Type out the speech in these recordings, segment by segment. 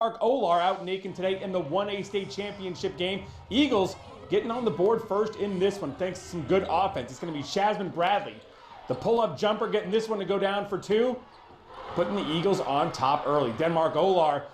Olar out in Aiken today in the 1A state championship game. Eagles getting on the board first in this one thanks to some good offense. It's going to be Shazman Bradley, the pull-up jumper, getting this one to go down for two, putting the Eagles on top early. Denmark Olar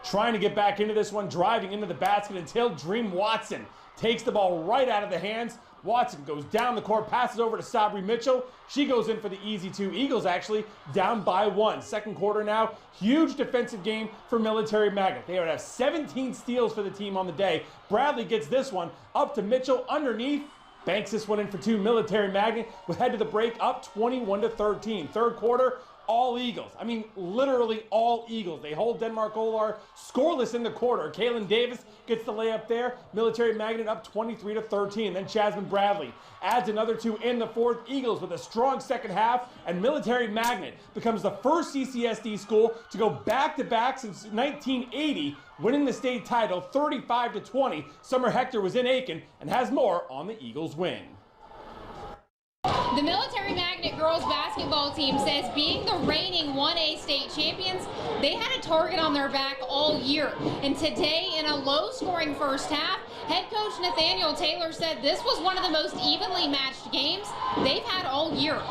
trying to get back into this one, driving into the basket until Dream Watson takes the ball right out of the hands. Watson goes down the court, passes over to Sabri Mitchell. She goes in for the easy two. Eagles actually down by one. Second quarter now, huge defensive game for Military Magnet. They would have 17 steals for the team on the day. Bradley gets this one up to Mitchell underneath. Banks this one in for two. Military Magnet will head to the break up 21-13. Third quarter, all Eagles. I mean, literally all Eagles. They hold Denmark Olar scoreless in the quarter. Kaylin Davis gets the layup there. Military Magnet up 23-13. Then Shazman Bradley adds another two in the fourth. Eagles with a strong second half, and Military Magnet becomes the first CCSD school to go back-to-back since 1980, winning the state title 35-20. Summer Hector was in Aiken and has more on the Eagles win. The Military Magnet girls basketball team says being the reigning 1A state champions, they had a target on their back all year. And today, in a low-scoring first half, head coach Nathaniel Taylor said this was one of the most evenly matched games they've had all year.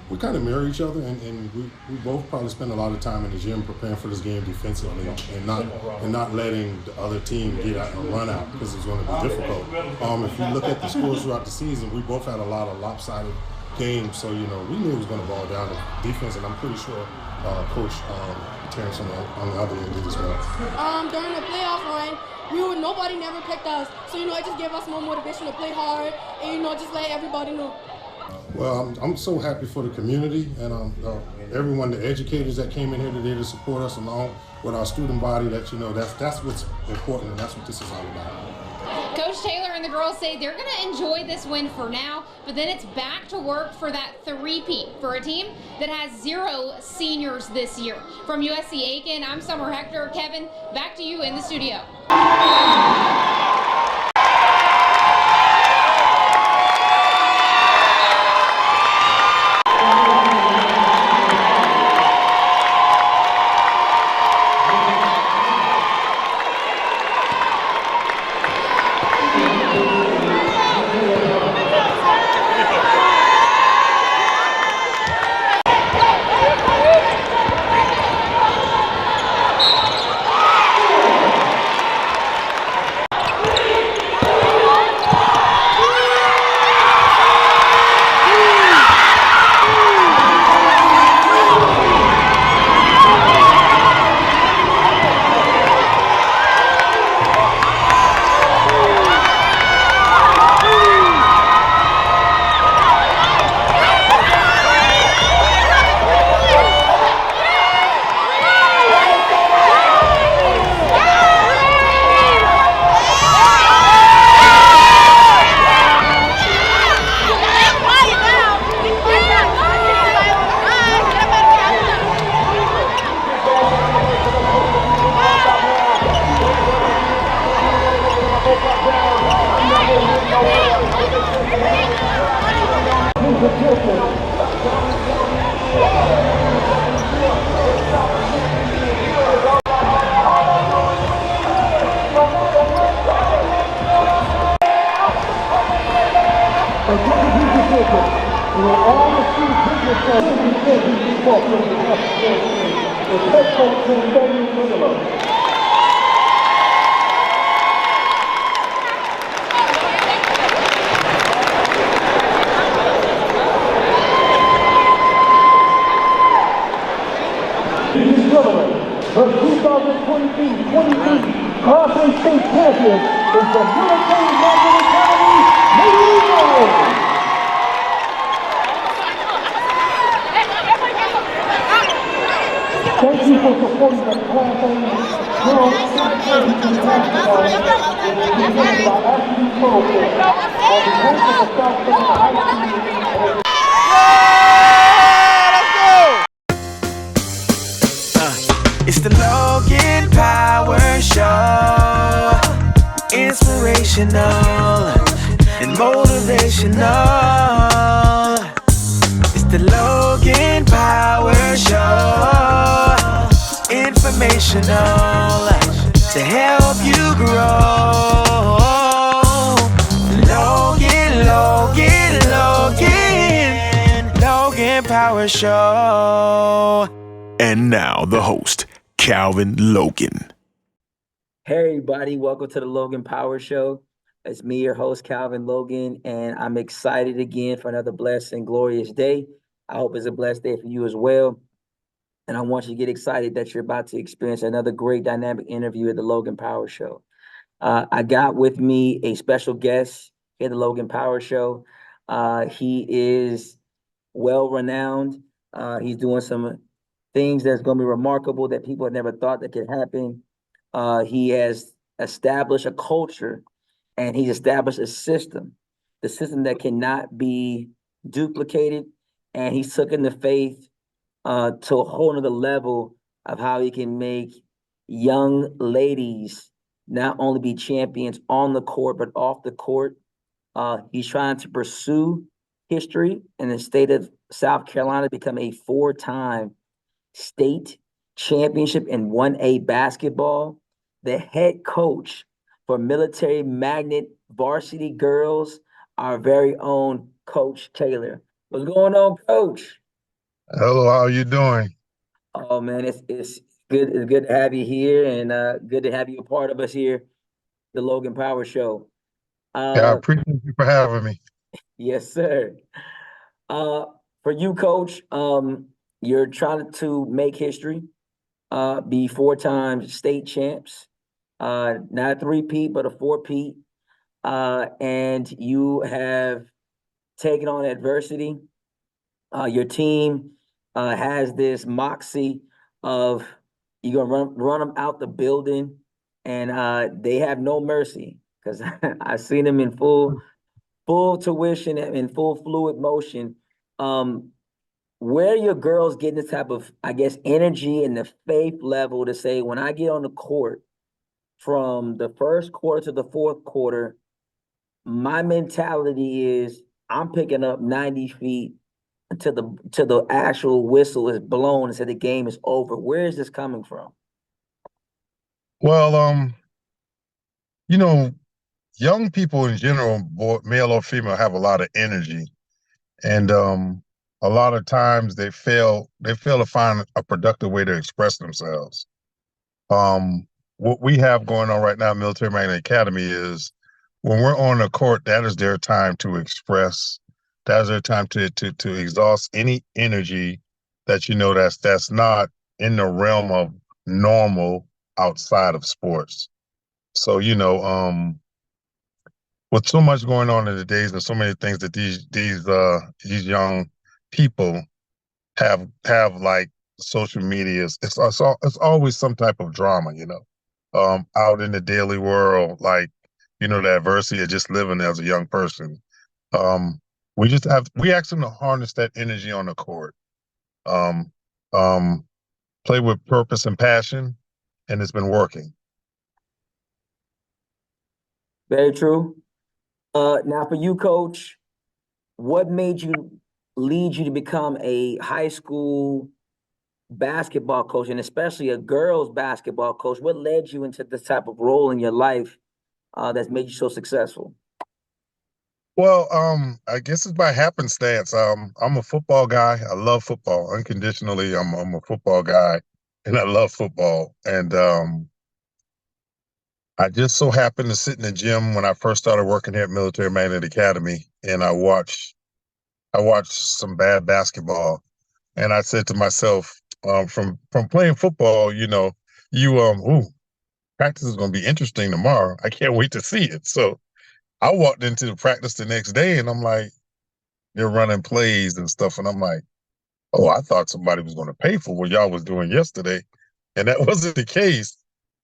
We kind of mirror each other, and we both probably spend a lot of time in the gym preparing for this game defensively and not letting the other team get out and run out, because it's going to be difficult. If you look at the scores throughout the season, we both had a lot of lopsided games, so we knew it was going to boil down to defense, and I'm pretty sure Coach Terrence on the other end did as well. During the playoff run, nobody never picked us, so it just gave us more motivation to play hard and just let everybody know. Well, I'm so happy for the community and everyone, the educators that came in here today to support us, along with our student body. That's what's important, and that's what this is all about. Coach Taylor and the girls say they're going to enjoy this win for now, but then it's back to work for that three-peat for a team that has 0 seniors this year. From USC Aiken, I'm Summer Hector. Kevin, back to you in the studio. The 2022-23 Class A state champion is the Military Magnet Academy, the Eagles. Thank you for supporting the Class A girls basketball by Ashley Colton on behalf of the South Carolina High School. It's the Logan Power Show, inspirational and motivational. It's the Logan Power Show, informational Show. And now the host, Calvin Logan. Hey everybody, welcome to the Logan Power Show. It's me, your host, Calvin Logan, and I'm excited again for another blessed and glorious day. I hope it's a blessed day for you as well. And I want you to get excited that you're about to experience another great dynamic interview at the Logan Power Show. I got with me a special guest here at the Logan Power Show. He is well-renowned. He's doing some things that's going to be remarkable that people had never thought that could happen. He has established a culture and he's established a system, the system that cannot be duplicated. And he's taken the faith to a whole nother level of how he can make young ladies not only be champions on the court, but off the court. He's trying to pursue history in the state of South Carolina, become a 4-time state championship in 1A basketball, the head coach for Military Magnet Varsity Girls, our very own Coach Taylor. What's going on, Coach? Hello, how are you doing? Oh man, it's good. It's good to have you here, and good to have you a part of us here, the Logan Power Show. Yeah, I appreciate you for having me. Yes, sir. For you, Coach, you're trying to make history, be 4-time state champs, not a 3-peat, but a 4-peat, and you have taken on adversity. Your team has this moxie of you're gonna run them out the building, and they have no mercy because I've seen them in full tuition and in full fluid motion. Where are your girls getting this type of, I guess, energy and the faith level to say, when I get on the court from the first quarter to the fourth quarter, my mentality is I'm picking up 90 feet until the actual whistle is blown and said the game is over. Where is this coming from? Well, you know, young people in general, male or female, have a lot of energy, and a lot of times they fail to find a productive way to express themselves. What we have going on right now, Military Magnet Academy, is when we're on the court, that is their time to express. That is their time to exhaust any energy that that's not in the realm of normal outside of sports. So, with so much going on in the days and so many things that these young people have like social media, it's always some type of drama, out in the daily world, like, the adversity of just living as a young person. Um, we ask them to harness that energy on the court, um, um, play with purpose and passion, and it's been working. Very true. Now for you, Coach, what made you lead you to become a high school basketball coach, and especially a girls basketball coach? What led you into this type of role in your life that's made you so successful? Well, I guess it's by happenstance. I'm a football guy. I love football unconditionally. I'm a football guy, and I love football. And I just so happened to sit in the gym when I first started working here at Military Magnet Academy, and I watched some bad basketball, and I said to myself, from playing football, ooh, practice is going to be interesting tomorrow. I can't wait to see it. So I walked into the practice the next day, and I'm like, they're running plays and stuff, and I'm like, oh, I thought somebody was going to pay for what y'all was doing yesterday, and that wasn't the case.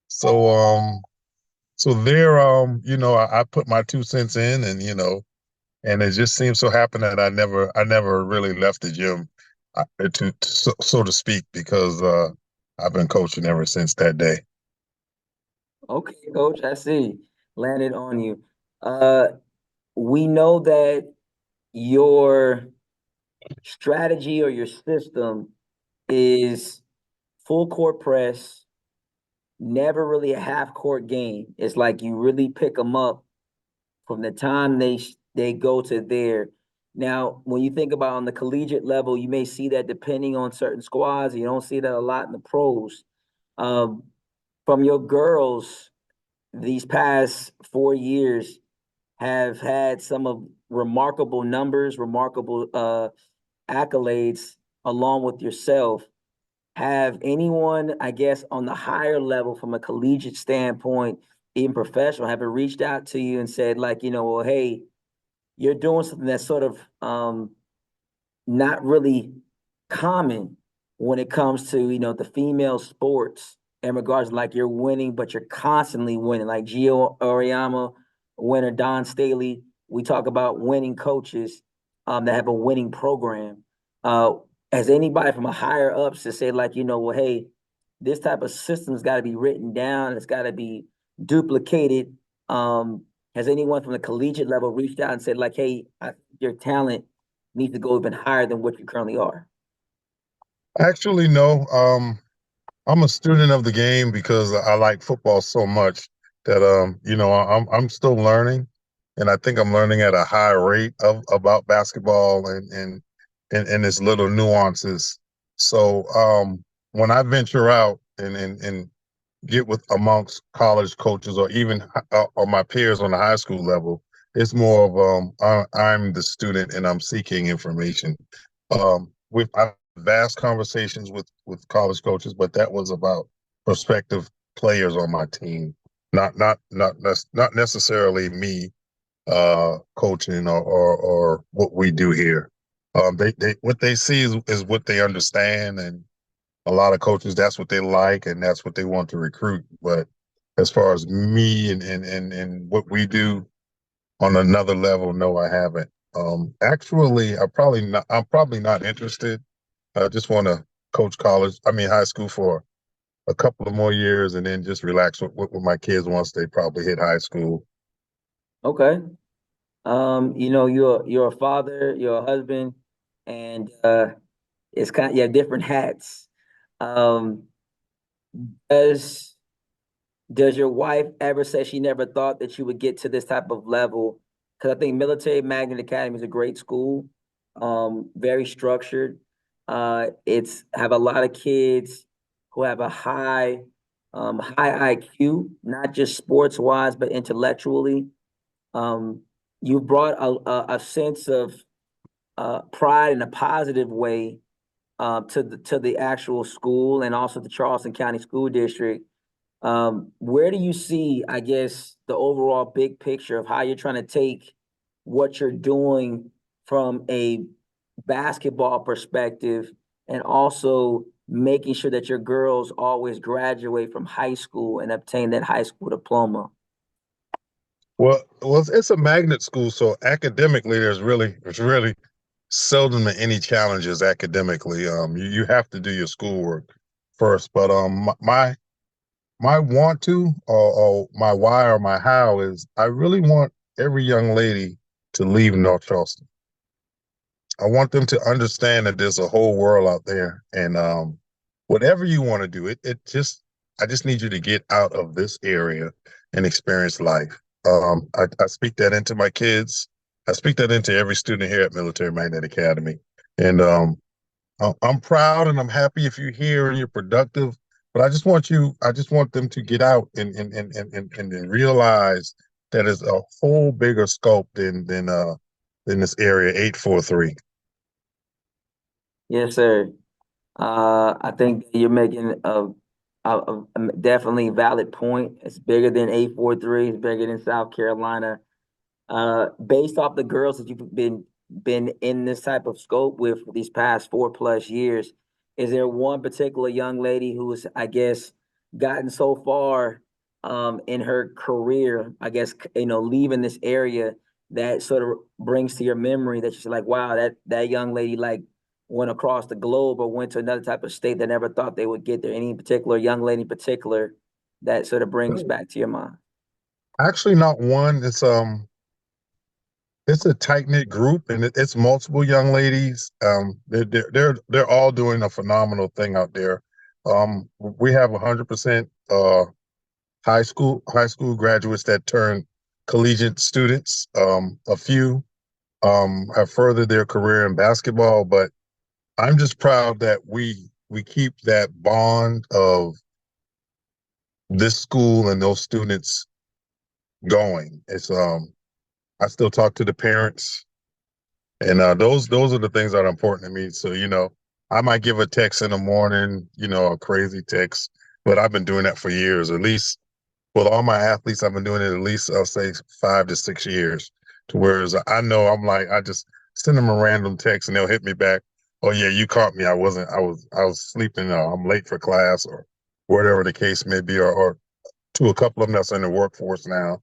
So there, I put my 2 cents in, and it just seems so happen that I never really left the gym, so to speak, because I've been coaching ever since that day. Okay, Coach, I see. Landed on you. We know that your strategy or your system is full court press, never really a half court game. It's like you really pick them up from the time they go to there. Now, when you think about on the collegiate level, you may see that depending on certain squads. You don't see that a lot in the pros. Um, from your girls, these past 4 years have had some of remarkable numbers, remarkable accolades along with yourself. Have anyone, I guess, on the higher level from a collegiate standpoint, even professional, have reached out to you and said, like, well, hey, you're doing something that's sort of not really common when it comes to, the female sports in regards to, like, you're winning, but you're constantly winning. Like Gio Oriama, winner Don Staley. We talk about winning coaches that have a winning program. Has anybody from a higher ups to say, like, well, hey, this type of system's got to be written down, it's got to be duplicated. Has anyone from the collegiate level reached out and said, like, hey, your talent needs to go even higher than what you currently are? Actually, no. I'm a student of the game because I like football so much that I'm still learning, and I think I'm learning at a high rate about basketball and its little nuances. So when I venture out and get with amongst college coaches or even or my peers on the high school level, it's more of I'm the student and I'm seeking information. I've vast conversations with college coaches, but that was about prospective players on my team, not necessarily me coaching or what we do here. They what they see is what they understand, and a lot of coaches, that's what they like and that's what they want to recruit. But as far as me and what we do on another level, no, I haven't. Actually, I'm probably not interested. I just want to coach high school for a couple of more years and then just relax with my kids once they probably hit high school. Okay. You're a father, you're a husband, and it's kind of, you have different hats. Um, does does your wife ever say she never thought that you would get to this type of level? Because I think Military Magnet Academy is a great school, very structured. It's have a lot of kids who have a high IQ, not just sports wise, but intellectually. You brought a sense of pride in a positive way to the actual school and also the Charleston County School District. Where do you see, I guess, the overall big picture of how you're trying to take what you're doing from a basketball perspective and also making sure that your girls always graduate from high school and obtain that high school diploma? Well, it's a magnet school, so academically, there's really seldom any challenges academically. You have to do your schoolwork first, but my want to or my why or my how is I really want every young lady to leave North Charleston. I want them to understand that there's a whole world out there, and whatever you want to do, I just need you to get out of this area and experience life. I speak that into my kids. I speak that into every student here at Military Magnet Academy, and I'm proud and I'm happy if you're here and you're productive. But I just want them to get out and realize that it's a whole bigger scope than this area 843. Yes, sir. I think you're making a definitely valid point. It's bigger than 843. It's bigger than South Carolina. Based off the girls that you've been in this type of scope with for these past 4+ years, is there one particular young lady who's, I guess, gotten so far in her career, I guess, leaving this area that sort of brings to your memory that you're like, wow, that young lady like went across the globe or went to another type of state that never thought they would get there? Any particular young lady in particular that sort of brings back to your mind? Actually, not one. It's a tight knit group, and it's multiple young ladies. They're all doing a phenomenal thing out there. We have 100% high school graduates that turn collegiate students. A few have furthered their career in basketball, but I'm just proud that we keep that bond of this school and those students going. It's I still talk to the parents, and those are the things that are important to me. So I might give a text in the morning, a crazy text, but I've been doing that for years. At least with all my athletes, I've been doing it at least I'll say 5 to 6 years. To whereas I know I'm like I just send them a random text and they'll hit me back. Oh yeah, you caught me. I was sleeping. I'm late for class or whatever the case may be, or to a couple of them that's in the workforce now.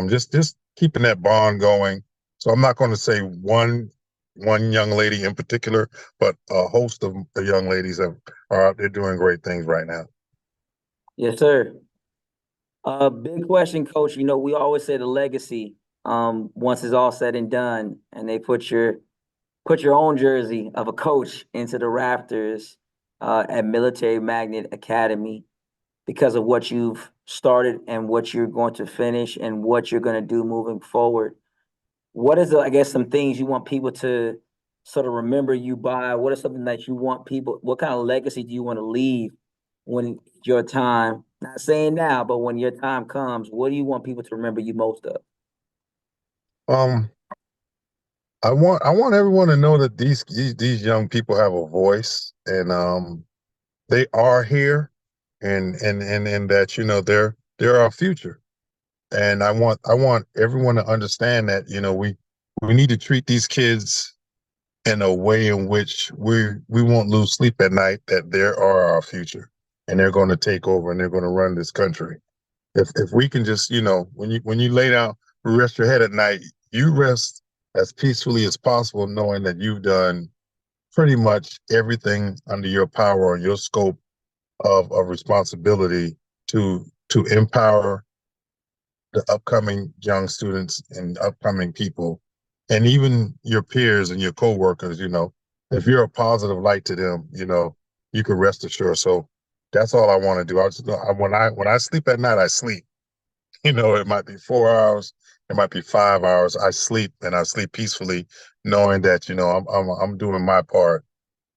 Just keeping that bond going. So I'm not going to say one young lady in particular, but a host of young ladies are out there doing great things right now. Yes, sir. Big question, Coach. We always say the legacy. Once it's all said and done, and they put your own jersey of a coach into the rafters at Military Magnet Academy because of what you've started and what you're going to finish and what you're going to do moving forward. What is, I guess, some things you want people to sort of remember you by? What is something that you want people, what kind of legacy do you want to leave when your time, not saying now, but when your time comes, what do you want people to remember you most of? Um, I want everyone to know that these young people have a voice, and they are here, and that they're our future. And I want everyone to understand that we need to treat these kids in a way in which we won't lose sleep at night, that they are our future and they're going to take over and they're going to run this country. If we can just when you lay down, rest your head at night, you rest as peacefully as possible, knowing that you've done pretty much everything under your power or your scope of responsibility to empower the upcoming young students and upcoming people, and even your peers and your coworkers. If you're a positive light to them, you can rest assured. So that's all I want to do. When I sleep at night, I sleep. It might be 4 hours, it might be 5 hours. I sleep, and I sleep peacefully, knowing that I'm doing my part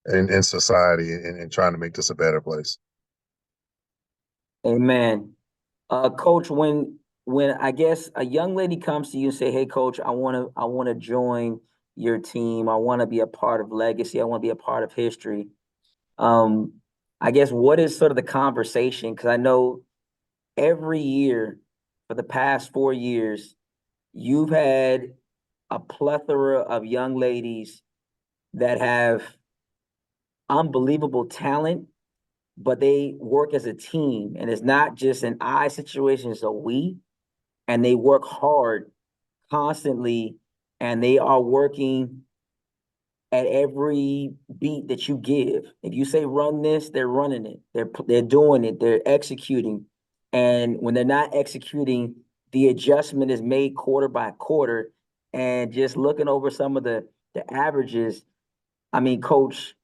in society and trying to make this a better place. Amen. Coach, when I guess a young lady comes to you and say, "Hey, Coach, I want to join your team. I want to be a part of legacy. I want to be a part of history." Um, I guess what is sort of the conversation? Because I know every year for the past 4 years, you've had a plethora of young ladies that have unbelievable talent, but they work as a team, and it's not just an I situation, it's a we, and they work hard constantly, and they are working at every beat that you give. If you say run this, they're running it. They're doing it. They're executing. And when they're not executing, the adjustment is made quarter by quarter. And just looking over some of the averages, I mean, Coach,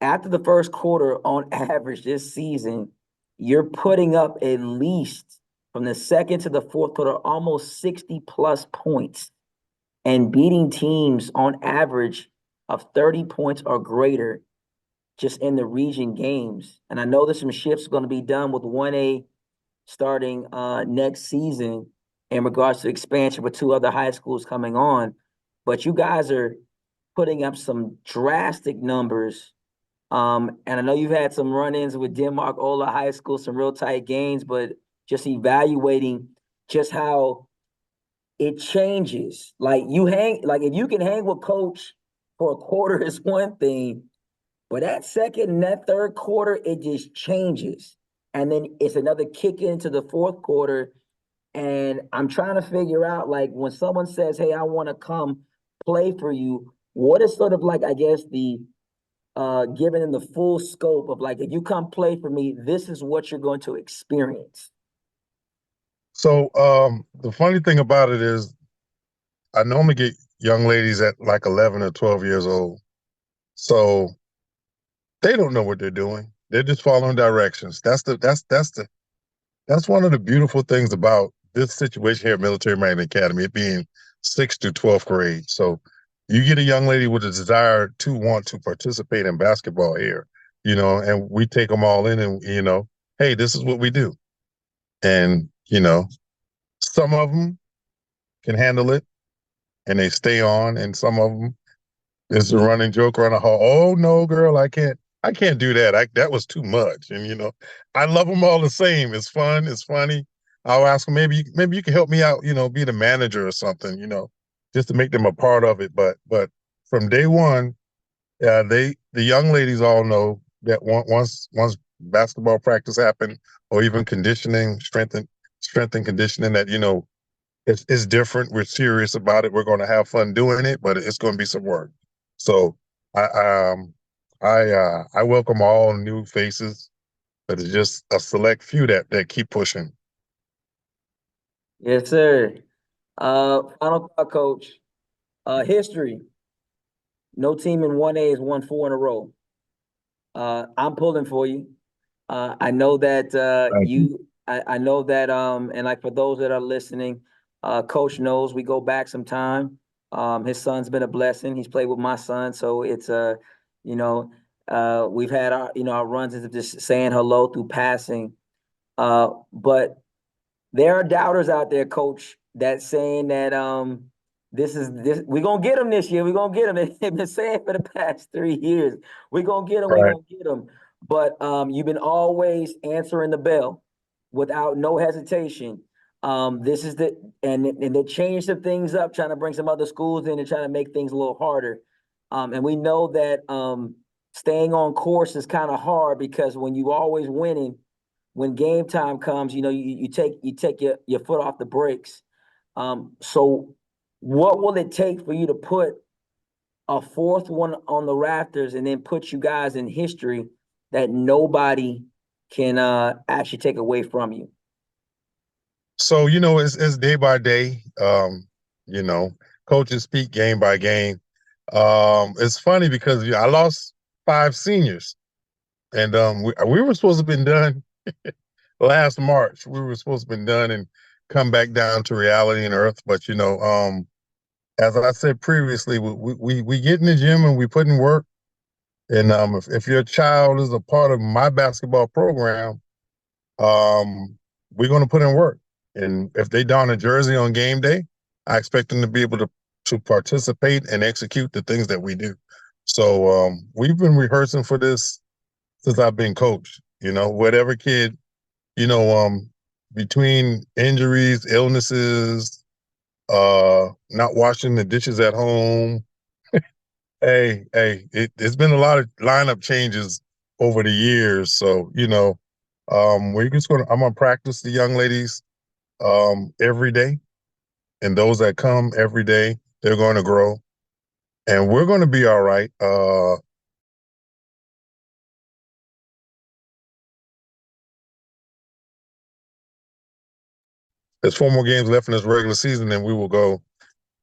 after the first quarter on average this season, you're putting up at least from the second to the fourth quarter almost 60 plus points and beating teams on average of 30 points or greater just in the region games. And I know there's some shifts going to be done with 1A starting next season in regards to expansion with 2 other high schools coming on. But you guys are putting up some drastic numbers. And I know you've had some run-ins with Denmark Ola High School, some real tight games, but just evaluating just how it changes. Like if you can hang with Coach for a quarter is one thing, but that second and that third quarter, it just changes. And then it's another kick into the fourth quarter. And I'm trying to figure out, like, when someone says, "Hey, I want to come play for you," what is sort of like, I guess, the giving them the full scope of, like, if you come play for me, this is what you're going to experience. So the funny thing about it is I normally get young ladies at like 11 or 12 years old. So they don't know what they're doing. They're just following directions. That's one of the beautiful things about this situation here at Military Magnet Academy, it being 6th through 12th grade. So you get a young lady with a desire to want to participate in basketball here, and we take them all in and, hey, this is what we do. And, some of them can handle it and they stay on, and some of them, it's a running joke around the hall. Oh no, girl, I can't do that. That was too much. And I love them all the same. It's fun. It's funny. I'll ask them, maybe you can help me out. Be the manager or something. Just to make them a part of it. But from day one, the young ladies all know that once basketball practice happened, or even conditioning, strength and conditioning, that it's different. We're serious about it. We're going to have fun doing it, but it's going to be some work. So I welcome all new faces, but it's just a select few that keep pushing. Yes, sir. Final thought, Coach. History. No team in 1A has won 4 in a row. I'm pulling for you. I know that I know that and like for those that are listening, Coach knows we go back some time. His son's been a blessing. He's played with my son, so it's we've had our runs of just saying hello through passing. But there are doubters out there, Coach, that's saying that we're gonna get them this year. We're gonna get them. They've been saying for the past 3 years, we're gonna get them, Right. we're gonna get them. But you've been always answering the bell without no hesitation. This is and they changed some things up, trying to bring some other schools in and trying to make things a little harder. And we know that staying on course is kind of hard, because when you always winning, when game time comes, you take your foot off the brakes. So what will it take for you to put a 4th one on the rafters and then put you guys in history that nobody can actually take away from you? So, it's day by day. Coaches speak game by game. It's funny because I lost 5 seniors, and we were supposed to have been done last March. We were supposed to have been done and come back down to reality and earth. But as I said previously, we get in the gym and we put in work. And if your child is a part of my basketball program, we're going to put in work. And if they don a jersey on game day, I expect them to be able to participate and execute the things that we do. So we've been rehearsing for this since I've been coach. Whatever kid, between injuries, illnesses, not washing the dishes at home. It's been a lot of lineup changes over the years. So, I'm gonna practice the young ladies every day. And those that come every day, they're going to grow. And we're going to be all right. There's 4 more games left in this regular season, and we will go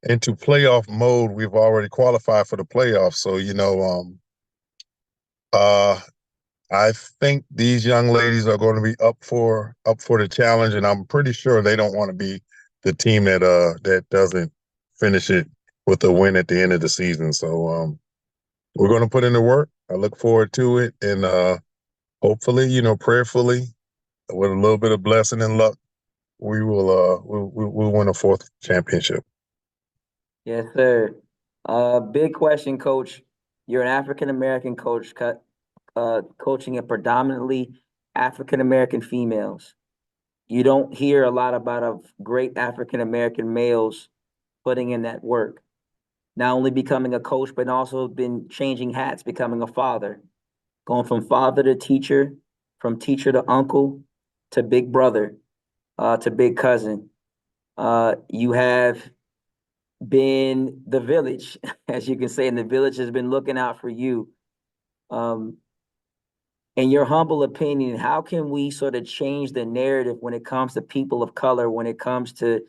into playoff mode. We've already qualified for the playoffs. So, I think these young ladies are going to be up for the challenge, and I'm pretty sure they don't want to be the team that doesn't finish it with a win at the end of the season. So we're going to put in the work. I look forward to it, and hopefully, prayerfully, with a little bit of blessing and luck, we will we'll win a 4th championship. Yes, sir. Big question, Coach. You're an African American coach, coaching a predominantly African American females. You don't hear a lot about great African American males putting in that work. Not only becoming a coach, but also been changing hats, becoming a father, going from father to teacher, from teacher to uncle, to big brother, to big cousin. You have been the village, as you can say, and the village has been looking out for you. In your humble opinion, how can we sort of change the narrative when it comes to people of color, when it comes to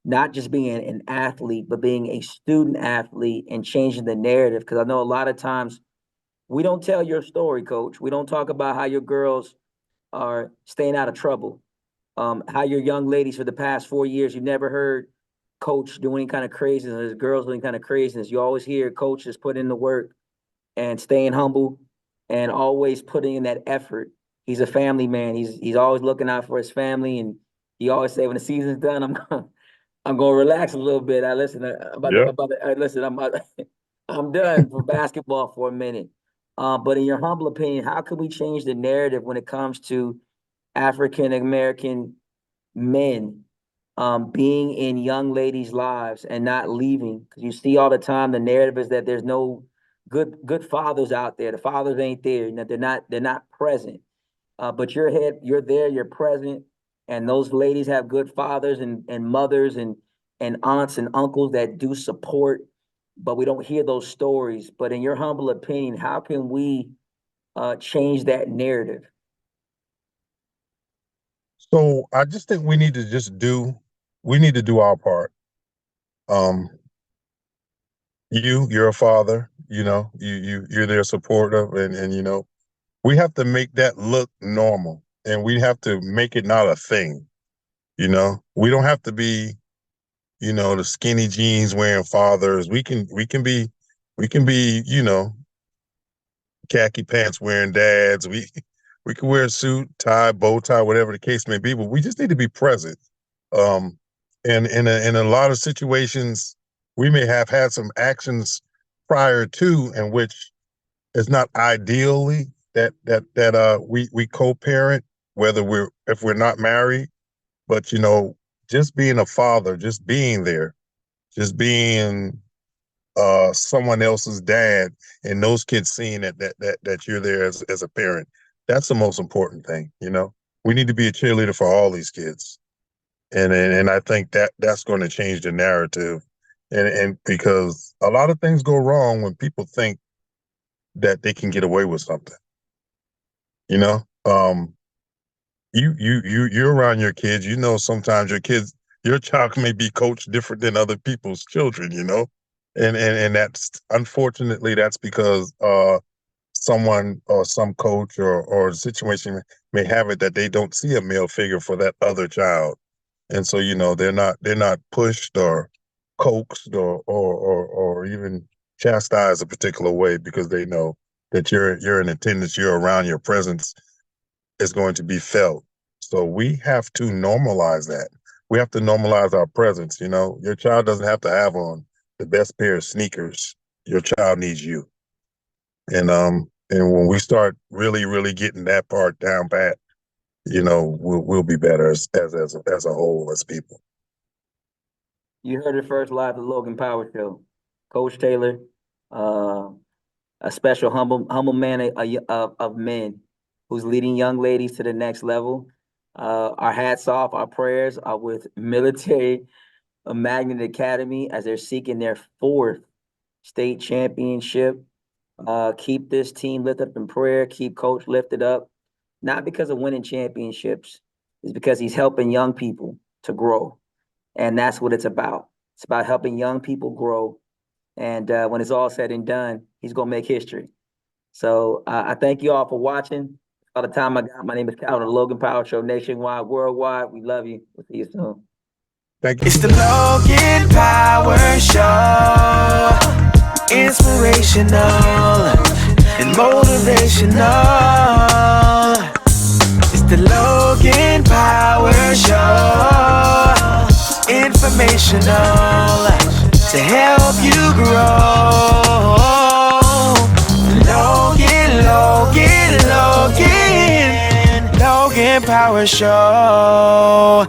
not just being an athlete, but being a student athlete, and changing the narrative? Because I know a lot of times we don't tell your story, Coach. We don't talk about how your girls are staying out of trouble, how your young ladies for the past 4 years, you never heard coach do any kind of craziness, girls do any kind of craziness, you always hear coaches put in the work and staying humble and always putting in that effort. He's a family man. He's always looking out for his family, and he always say when the season's done, I'm gonna relax a little bit. I'm done for basketball for a minute. But in your humble opinion, how can we change the narrative when it comes to African American men being in young ladies' lives and not leaving? Because you see all the time the narrative is that there's no good fathers out there. The fathers ain't there. They're not present. But you're there, you're present, and those ladies have good fathers and mothers and aunts and uncles that do support, but we don't hear those stories. But in your humble opinion, how can we change that narrative? So I just think we need to do our part. You're a father, you're there supportive, and we have to make that look normal, and we have to make it not a thing. We don't have to be, the skinny jeans wearing fathers. We can be, khaki pants wearing dads. We can wear a suit, tie, bow tie, whatever the case may be, but we just need to be present. And in a lot of situations, we may have had some actions prior to in which it's not ideally that we co-parent, if we're not married, but just being a father, just being there, just being someone else's dad, and those kids seeing that you're there as a parent. That's the most important thing. We need to be a cheerleader for all these kids, and I think that's going to change the narrative, and because a lot of things go wrong when people think that they can get away with something. You're around your kids. Sometimes your child may be coached different than other people's children. And that's unfortunately that's because someone or some coach or situation may have it that they don't see a male figure for that other child, and so they're not pushed or coaxed or even chastised a particular way because they know that you're in attendance, you're around, your presence is going to be felt. So we have to normalize that. We have to normalize our presence. Your child doesn't have to have on the best pair of sneakers. Your child needs you. And when we start really getting that part down pat, we'll be better as a whole, as people. You heard it first live at the Logan Power Show. Coach Taylor, a special humble man of men who's leading young ladies to the next level. Our hats off, our prayers are with military Magnet Academy as they're seeking their 4th state championship. Keep this team lifted up in prayer. Keep Coach lifted up, not because of winning championships. It's because he's helping young people to grow. And that's what it's about. It's about helping young people grow. And when it's all said and done, he's going to make history. So I thank you all for watching. All the time I got. My name is Calvin, the Logan Power Show, nationwide, worldwide. We love you. We'll see you soon. Thank you. It's the Logan Power Show. Inspirational and motivational. It's the Logan Power Show. Informational to help you grow. Logan Power Show.